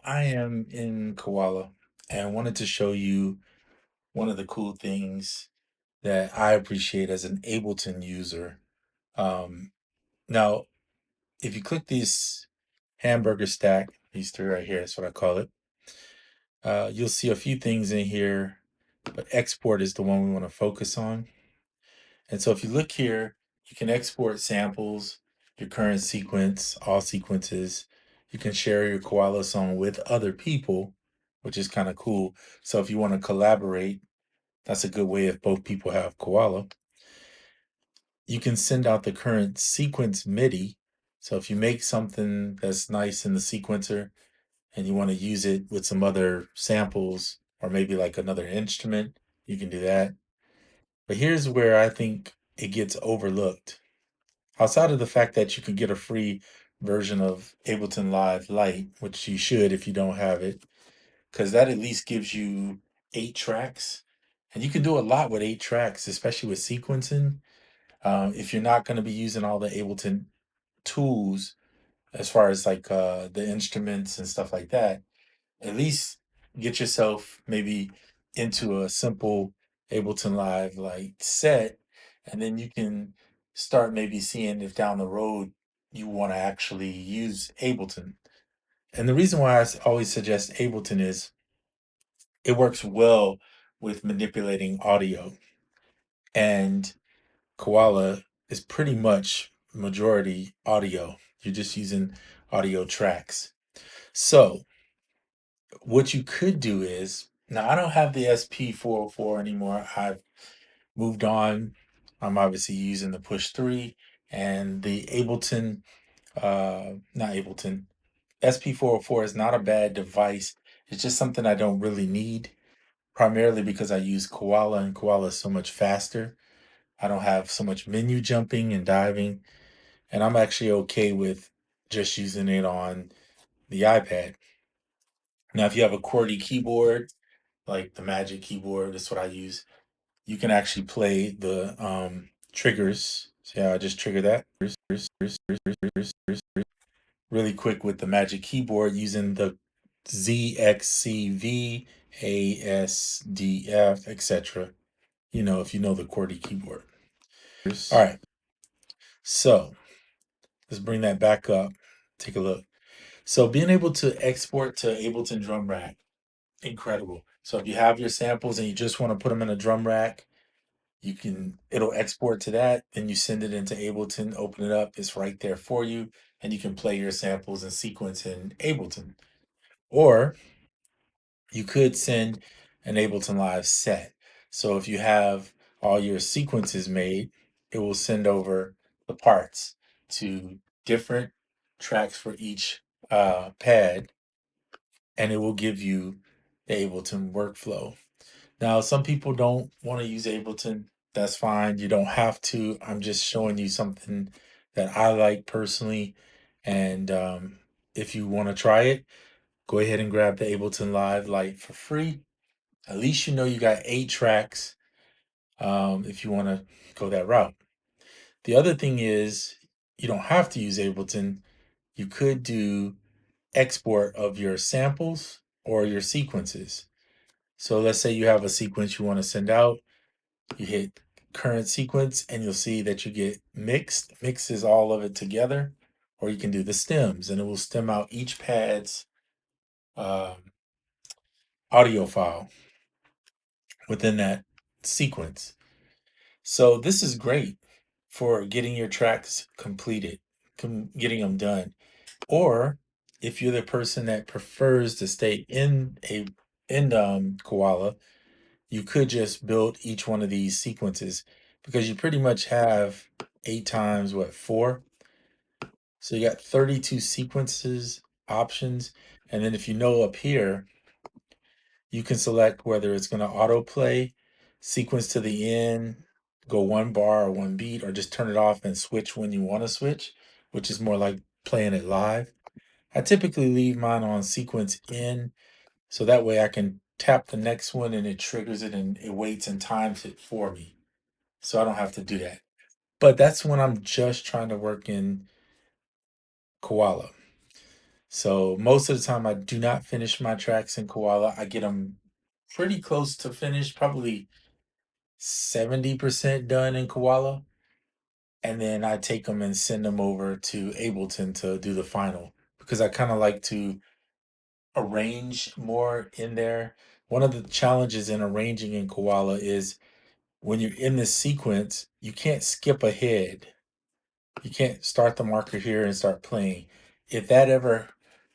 I am in Koala and wanted to show you one of the cool things that I appreciate as an Ableton user. Um, now, if you click this hamburger stack, these three right here, that's what I call it, you'll see a few things in here, but export is the one we want to focus on. And so if you look here, you can export samples, your current sequence, all sequences. You can share your Koala song with other people, which is kind of cool. So if you want to collaborate, that's a good way if both people have Koala. You can send out the current sequence MIDI. So if you make something that's nice in the sequencer and you want to use it with some other samples or maybe like another instrument, you can do that. But here's where I think it gets overlooked. Outside of the fact that you can get a free version of Ableton Live Lite, which you should if you don't have it, because that at least gives you 8 tracks. And you can do a lot with 8 tracks, especially with sequencing. If you're not going to be using all the Ableton tools, as far as like the instruments and stuff like that, at least get yourself maybe into a simple Ableton Live like set, and then you can start maybe seeing if down the road you want to actually use Ableton. And the reason why always suggest Ableton is it works well with manipulating audio, and Koala is pretty much majority audio. You're just using audio tracks. So what you could do is, now I don't have the SP404 anymore. I've moved on. I'm obviously using the Push 3 and the Ableton, not Ableton. SP404 is not a bad device. It's just something I don't really need, primarily because I use Koala and Koala is so much faster. I don't have so much menu jumping and diving, and I'm actually okay with just using it on the iPad. Now, if you have a QWERTY keyboard, like the Magic keyboard, that's what I use. You can actually play the triggers. So yeah, I just trigger that really quick with the Magic keyboard using the ZXCV, ASDF, etc. If you know the QWERTY keyboard. All right, so let's bring that back up. Take a look. So being able to export to Ableton Drum Rack, incredible. So if you have your samples and you just want to put them in a drum rack, it'll export to that, then you send it into Ableton, open it up, it's right there for you, and you can play your samples and sequence in Ableton. Or you could send an Ableton Live set. So if you have all your sequences made, it will send over the parts to different tracks for each pad, and it will give you the Ableton workflow. Now, some people don't want to use Ableton. That's fine. You don't have to. I'm just showing you something that I like personally. And if you want to try it, go ahead and grab the Ableton Live Lite for free. At least you know you got 8 tracks if you want to go that route. The other thing is, you don't have to use Ableton. You could do export of your samples or your sequences. So let's say you have a sequence you want to send out. You hit current sequence and you'll see that you get mixed. Mix is all of it together. Or you can do the stems and it will stem out each pad's um, audio file within that sequence. So this is great for getting your tracks completed, getting them done. Or if you're the person that prefers to stay in Koala, you could just build each one of these sequences because you pretty much have 8 times what, 4. So you got 32 sequences options. And then if you know up here, you can select whether it's going to autoplay, sequence to the end, go 1 bar or 1 beat, or just turn it off and switch when you want to switch, which is more like playing it live. I typically leave mine on sequence in, so that way I can tap the next one and it triggers it and it waits and times it for me. So I don't have to do that. But that's when I'm just trying to work in Koala. So most of the time I do not finish my tracks in Koala. I get them pretty close to finish, probably 70% done in Koala. And then I take them and send them over to Ableton to do the final because I kind of like to arrange more in there. One of the challenges in arranging in Koala is when you're in this sequence, you can't skip ahead. You can't start the marker here and start playing. If that ever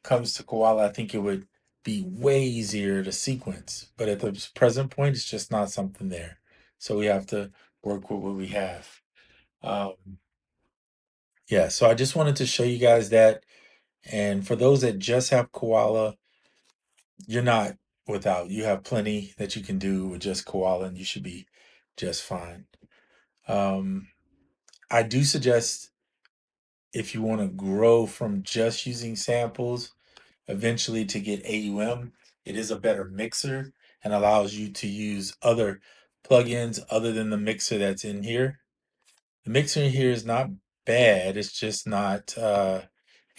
comes to Koala, I think it would be way easier to sequence. But at the present point, it's just not something there. So we have to work with what we have. Um, yeah, so I just wanted to show you guys that. And for those that just have Koala, you're not without. You have plenty that you can do with just Koala, and you should be just fine. Um, I do suggest if you want to grow from just using samples, eventually to get AUM, it is a better mixer and allows you to use other plugins other than the mixer that's in here. The mixer in here is not bad. It's just not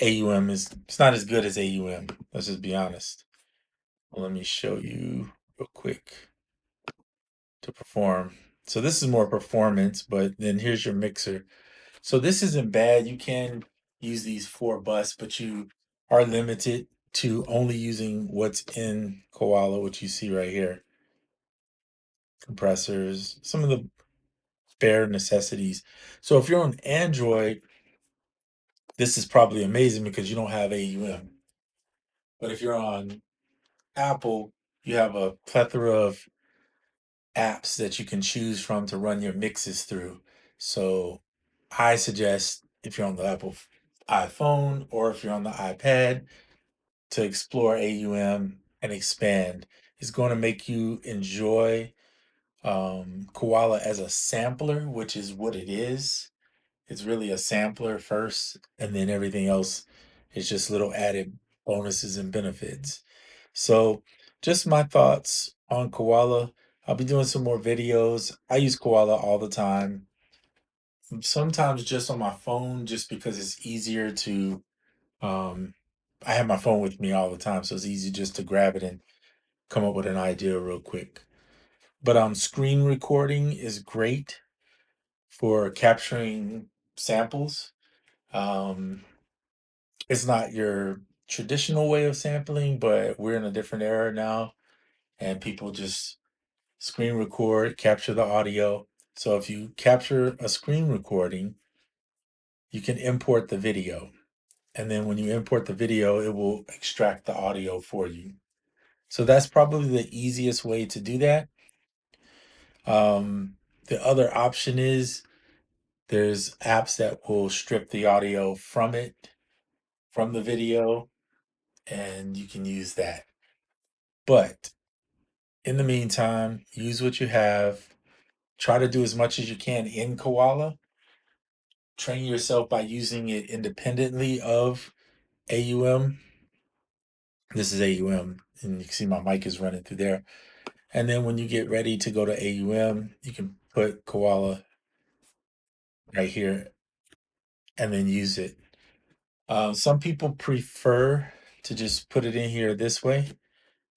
AUM is it's not as good as AUM. Let's just be honest. Well, let me show you real quick to perform. So this is more performance, but then here's your mixer. So this isn't bad. You can use these 4 bus, but you are limited to only using what's in Koala, which you see right here. Compressors, some of the bare necessities. So if you're on Android, this is probably amazing because you don't have AUM. But if you're on Apple, you have a plethora of apps that you can choose from to run your mixes through. So I suggest if you're on the Apple iPhone or if you're on the iPad to explore AUM and expand. It's going to make you enjoy Koala as a sampler, which is what it is. It's really a sampler first, and then everything else is just little added bonuses and benefits. So, just my thoughts on Koala. I'll be doing some more videos. I use Koala all the time. Sometimes just on my phone, just because it's easier to. Um, I have my phone with me all the time, so it's easy just to grab it and come up with an idea real quick. But screen recording is great for capturing samples. Um, it's not your traditional way of sampling, but we're in a different era now, and people just screen record, capture the audio. So if you capture a screen recording, you can import the video. And then when you import the video, it will extract the audio for you. So that's probably the easiest way to do that. The other option is there's apps that will strip the audio from it, from the video, and you can use that. But in the meantime, use what you have. Try to do as much as you can in Koala. Train yourself by using it independently of AUM. This is AUM, and you can see my mic is running through there. And then when you get ready to go to AUM, you can put Koala right here and then use it. Some people prefer to just put it in here this way.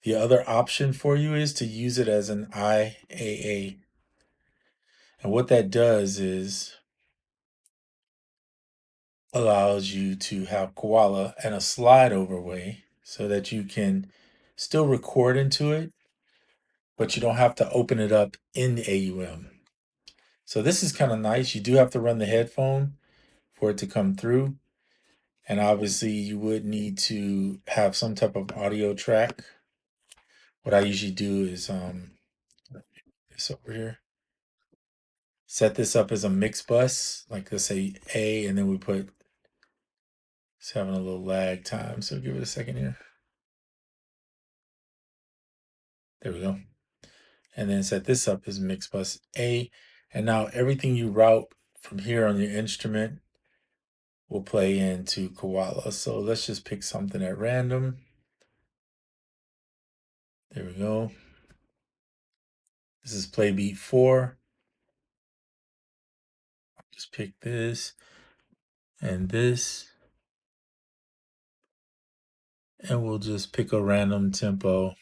The other option for you is to use it as an IAA. And what that does is allows you to have Koala and a slide overlay so that you can still record into it, but you don't have to open it up in AUM. So this is kind of nice. You do have to run the headphone for it to come through. And obviously you would need to have some type of audio track. What I usually do is this over here. Set this up as a mix bus, like let's say A, and then we put it's having a little lag time, so give it a second here. There we go. And then set this up as mix bus A. And now everything you route from here on your instrument will play into Koala. So let's just pick something at random. There we go. This is play beat 4. Just pick this and this. And we'll just pick a random tempo.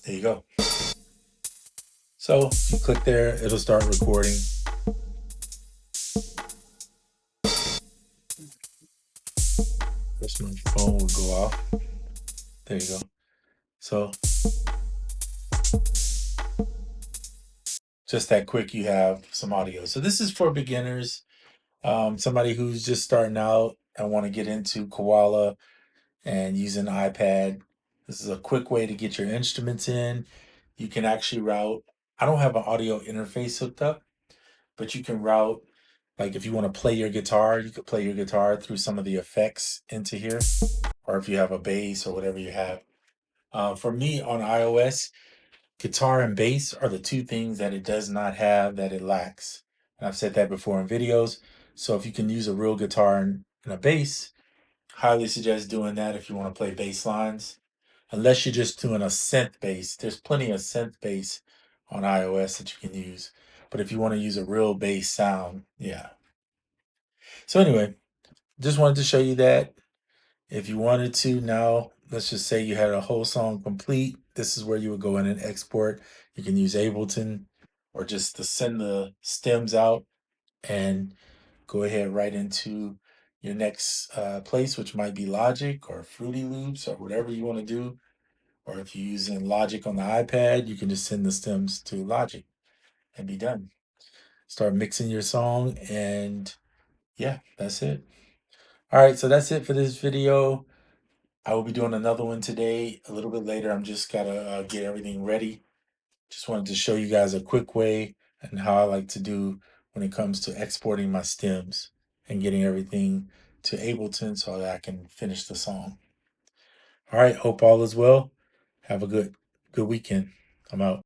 There you go. So you click there, it'll start recording. First my phone will go off. There you go. So just that quick, you have some audio. So this is for beginners, somebody who's just starting out and want to get into Koala and use an iPad. This is a quick way to get your instruments in. You can actually route. I don't have an audio interface hooked up, but you can route, like if you want to play your guitar, you could play your guitar through some of the effects into here, or if you have a bass or whatever you have. For me on iOS, guitar and bass are the two things that it does not have that it lacks. And I've said that before in videos. So if you can use a real guitar and a bass, highly suggest doing that if you want to play bass lines. Unless you're just doing a synth bass, there's plenty of synth bass on iOS that you can use. But if you want to use a real bass sound, yeah. So anyway, just wanted to show you that. If you wanted to now, let's just say you had a whole song complete. This is where you would go in and export. You can use Ableton or just to send the stems out and go ahead right into your next place, which might be Logic or Fruity Loops or whatever you want to do. Or if you're using Logic on the iPad, you can just send the stems to Logic and be done. Start mixing your song, and yeah, that's it. All right, so that's it for this video. I will be doing another one today, a little bit later. I'm just gotta get everything ready. Just wanted to show you guys a quick way and how I like to do when it comes to exporting my stems and getting everything to Ableton so that I can finish the song. All right, hope all is well. Have a good weekend. I'm out.